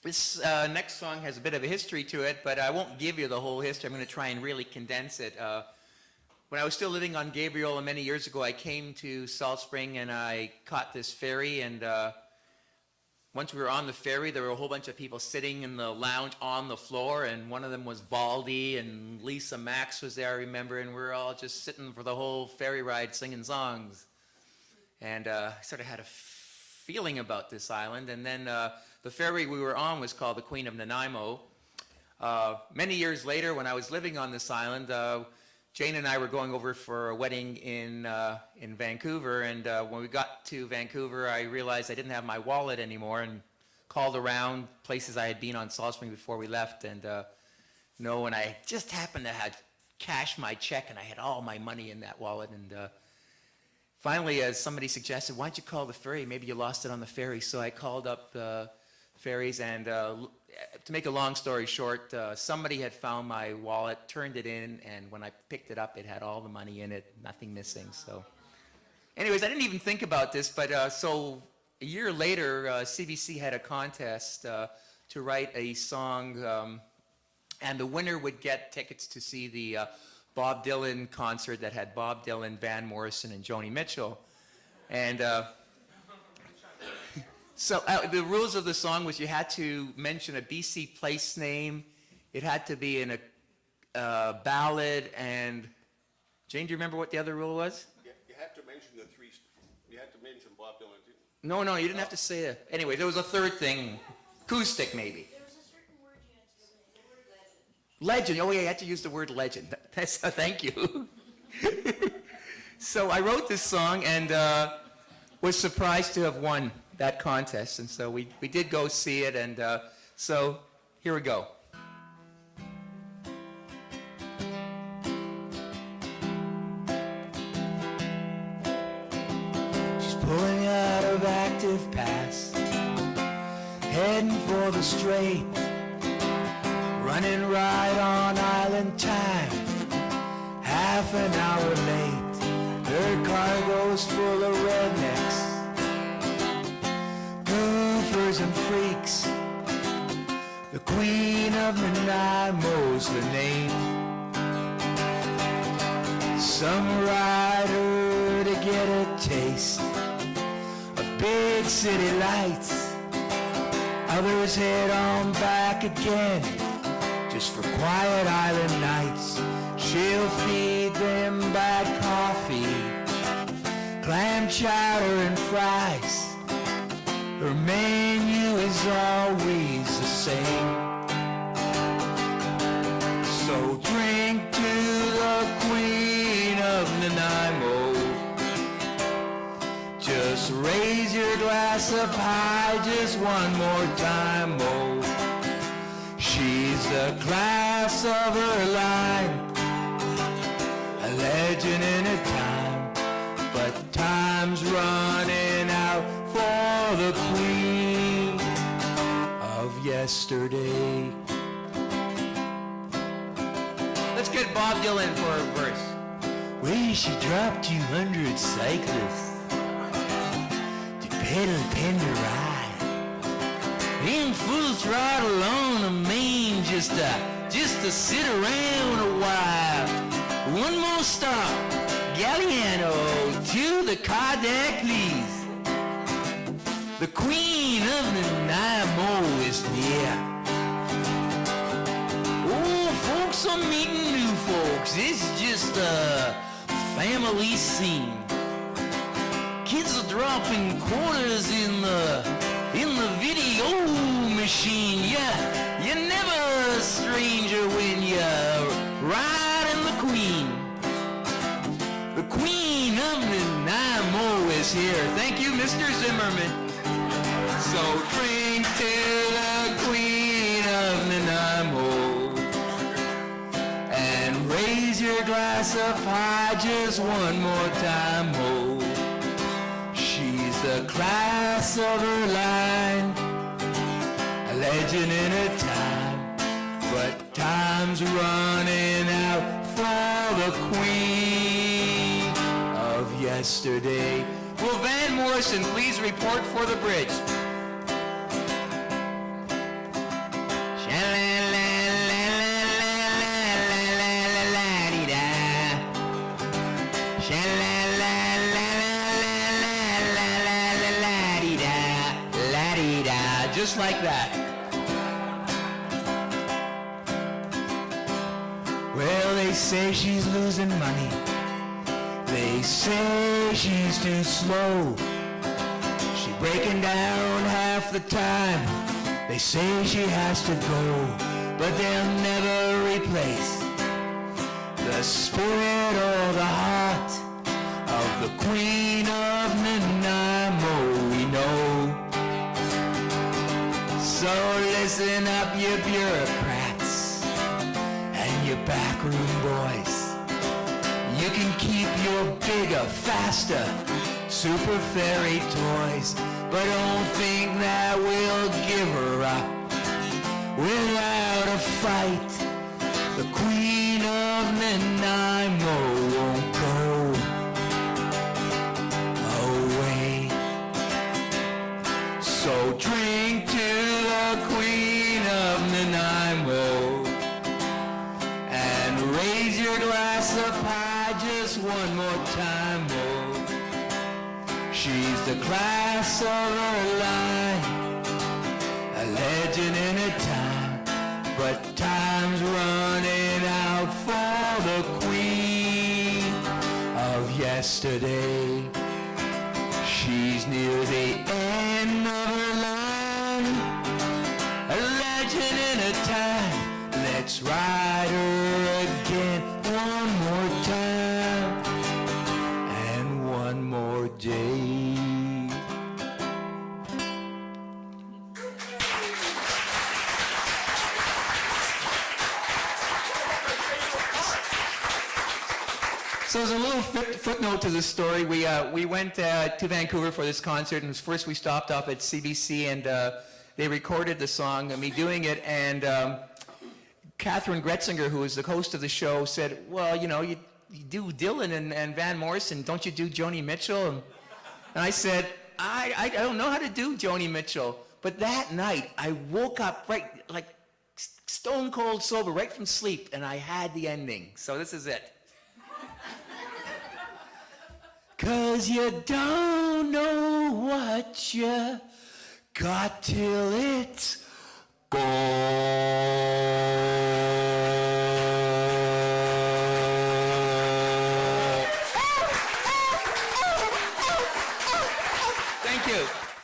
This next song has a bit of a history to it, but I won't give you the whole history. I'm going to try and really condense it. When I was still living on Gabriola many years ago, I came to Salt Spring and I caught this ferry, and once we were on the ferry, there were a whole bunch of people sitting in the lounge on the floor, and one of them was Valdi, and Lisa Max was there, I remember, and we were all just sitting for the whole ferry ride singing songs. And I sort of had a feeling about this island, and then the ferry we were on was called the Queen of Nanaimo. Many years later, when I was living on this island, Jane and I were going over for a wedding in Vancouver, and when we got to Vancouver, I realized I didn't have my wallet anymore, and called around places I had been on Salt Spring before we left, and and I just happened to have cashed my check, and I had all my money in that wallet, and finally, as somebody suggested, why don't you call the ferry? Maybe you lost it on the ferry. So I called up the ferries, and to make a long story short, somebody had found my wallet, turned it in, and when I picked it up, it had all the money in it, nothing missing. So anyways, I didn't even think about this, but so a year later, CBC had a contest to write a song, and the winner would get tickets to see the Bob Dylan concert that had Bob Dylan, Van Morrison, and Joni Mitchell. And so the rules of the song was you had to mention a BC place name. It had to be in a ballad. And Jane, do you remember what the other rule was? Yeah, you had to mention the three. You had to mention Bob Dylan too. No, you didn't have to say it. Anyway, there was a third thing, acoustic maybe. There was a certain word you had to use, the word legend. Legend. Oh yeah, you had to use the word legend. Thank you. So I wrote this song and was surprised to have won that contest. And so we did go see it. And so here we go. She's pulling out of Active Pass, heading for the straight, running right on island time, half an hour late. Her cargo's full of rednecks, goofers and freaks. The Queen of Nanaimo's the name. Some ride her to get a taste of big city lights. Others head on back again, just for quiet island nights. She'll feed them bad coffee, clam chowder and fries. Her menu is always the same. So drink to the Queen of Nanaimo. Just raise your glass up high just one more time, oh. She's the class of her line, a legend in a time, but time's running out for the Queen of yesterday. Let's get Bob Dylan for a verse. Where she dropped 200 cyclists to pedal tender ride, in full throttle on the main, just to sit around a while. One more stop, Galliano to the Cardac, please. The Queen of Nanaimo is near. Old folks are meeting new folks. It's just a family scene. Kids are dropping quarters in the video machine. Yeah, you're never a stranger when you're riding the Queen. The Queen of Nanaimo is here. Thank you, Mr. Zimmerman. So drink to the Queen of Nanaimo and raise your glass up high just one more time, oh. She's the class of her line, a legend in a time, but time's running out for the Queen of yesterday. Will Van Morrison please report for the bridge? just like that. Well, they say she's losing money. They say she's too slow. She's breaking down half the time. They say she has to go, but they'll never replace the spirit or the heart of the Queen of Nanaimo, we know. So listen up, you bureaucrats and your backroom boys. You can keep your bigger, faster, super fairy toys, but don't think that we'll give her up without a fight. The Queen of Nanaimo won't go away. So drink to the Queen of Nanaimo and raise your glass up high just one more time, oh. She's the class of her line, a legend in her time, but time's running out for the Queen of yesterday. She's near the end of her line, a legend in her time. Let's ride her again one more time and one more day. So there's a little footnote to the story. We went to Vancouver for this concert, and first we stopped off at CBC, and they recorded the song, me doing it, and Catherine Gretzinger, who was the host of the show, said, well, you know, you do Dylan and Van Morrison, don't you do Joni Mitchell? And I said, I don't know how to do Joni Mitchell. But that night, I woke up right, like stone cold sober, right from sleep, and I had the ending. So this is it. 'Cause you don't know what you got till it's gone.